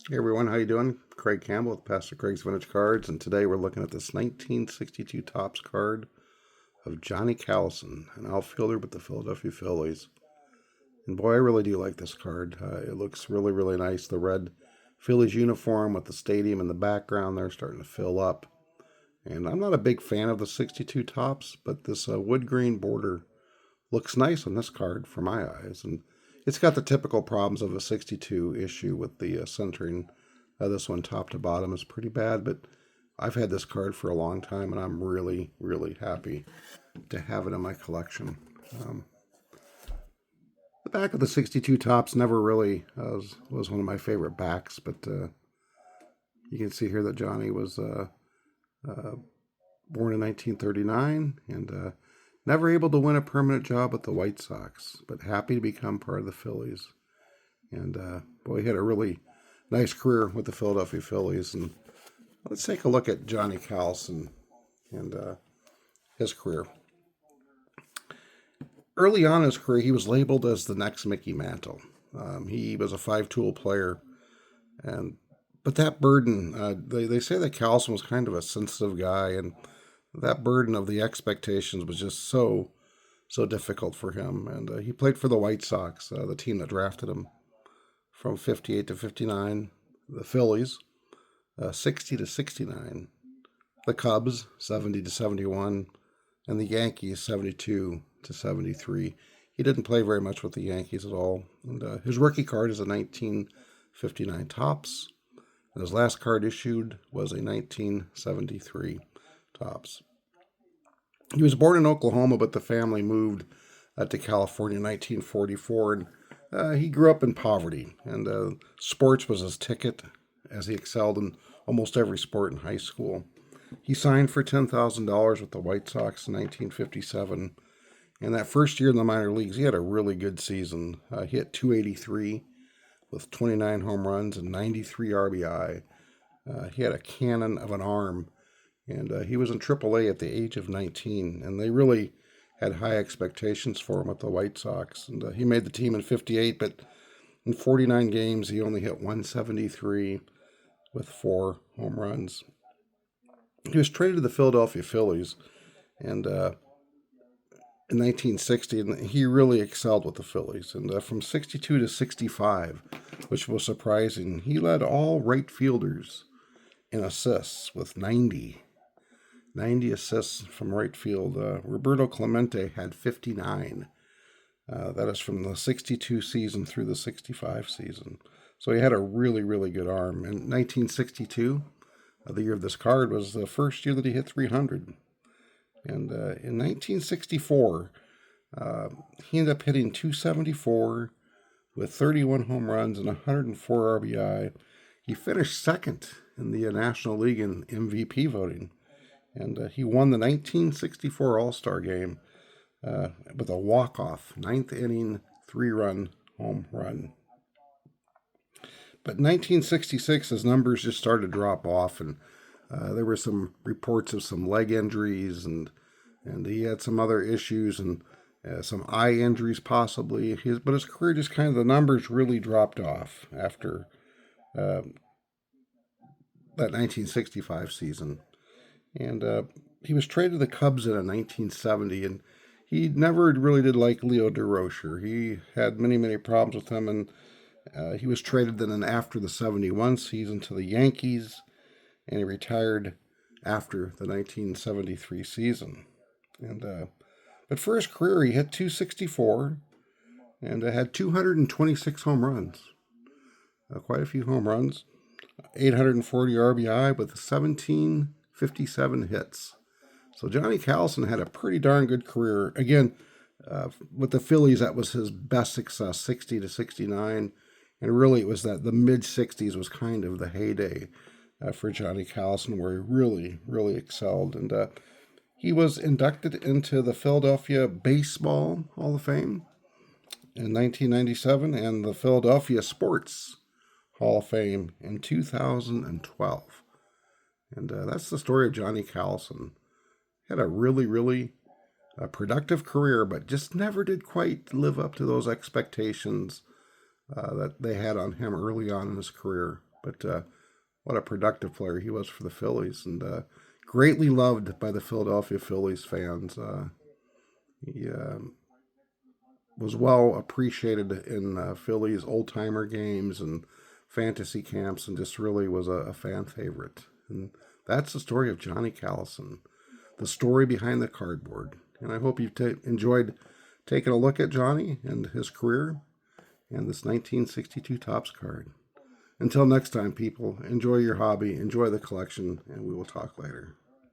Hey everyone, how you doing? Craig Campbell with Pastor Craig's Vintage Cards, and today we're looking at this 1962 Topps card of Johnny Callison, an outfielder with the Philadelphia Phillies. And boy, I really do like this card. It looks really, really nice. The red Phillies uniform with the stadium in the background there starting to fill up. And I'm not a big fan of the 62 Topps, but this wood green border looks nice on this card for my eyes. And it's got the typical problems of a 62 issue with the centering. This one, top to bottom, is pretty bad, but I've had this card for a long time, and I'm really, really happy to have it in my collection. Um, the back of the 62 Tops never really was one of my favorite backs, but you can see here that Johnny was uh, born in 1939 and never able to win a permanent job with the White Sox, but happy to become part of the Phillies. And boy, he had a really nice career with the Philadelphia Phillies. And let's take a look at Johnny Callison and his career. Early on in his career, he was labeled as the next Mickey Mantle. He was a five-tool player, and but that burden, they say that Callison was kind of a sensitive guy, and that burden of the expectations was just so difficult for him. And he played for the White Sox, the team that drafted him from 58 to 59, the Phillies, 60 to 69, the Cubs, 70 to 71, and the Yankees, 72 to 73. He didn't play very much with the Yankees at all. And his rookie card is a 1959 Topps. And his last card issued was a 1973 Topps. He was born in Oklahoma, but the family moved to California in 1944, and he grew up in poverty, and sports was his ticket as he excelled in almost every sport in high school. He signed for $10,000 with the White Sox in 1957, and that first year in the minor leagues, he had a really good season. He hit 283 with 29 home runs and 93 RBI. He had a cannon of an arm, and he was in AAA at the age of 19, and they really had high expectations for him at the White Sox. And he made the team in 58, but in 49 games, he only hit 173 with 4 home runs. He was traded to the Philadelphia Phillies, and in 1960, and he really excelled with the Phillies. And from 62 to 65, which was surprising, he led all right fielders in assists with 90 assists from right field. Roberto Clemente had 59. That is from the 62 season through the 65 season. So he had a really, really good arm. In 1962, the year of this card, was the first year that he hit 300. And in 1964, he ended up hitting 274 with 31 home runs and 104 RBI. He finished second in the National League in MVP voting. And he won the 1964 All-Star game with a walk-off, ninth inning, 3-run home run. But in 1966, his numbers just started to drop off, and there were some reports of some leg injuries, and he had some other issues, and some eye injuries possibly. But his career just kind of, the numbers really dropped off after that 1965 season. And he was traded to the Cubs in 1970, and he never really did like Leo DeRocher. He had many problems with him, and he was traded then after the 71 season to the Yankees, and he retired after the 1973 season. And but for his career, he hit 264 and had 226 home runs, quite a few home runs, 840 RBI with 1757 hits. So Johnny Callison had a pretty darn good career. Again, with the Phillies, that was his best success, 60 to 69. And really, it was that the mid-60s was kind of the heyday for Johnny Callison, where he really excelled. And he was inducted into the Philadelphia Baseball Hall of Fame in 1997 and the Philadelphia Sports Hall of Fame in 2012. And that's the story of Johnny Callison. Had a really productive career, but just never did quite live up to those expectations that they had on him early on in his career. But what a productive player he was for the Phillies, and greatly loved by the Philadelphia Phillies fans. He was well appreciated in Phillies old timer games and fantasy camps, and just really was a fan favorite. And that's the story of Johnny Callison, the story behind the cardboard. And I hope you've enjoyed taking a look at Johnny and his career and this 1962 Topps card. Until next time, people, enjoy your hobby, enjoy the collection, and we will talk later.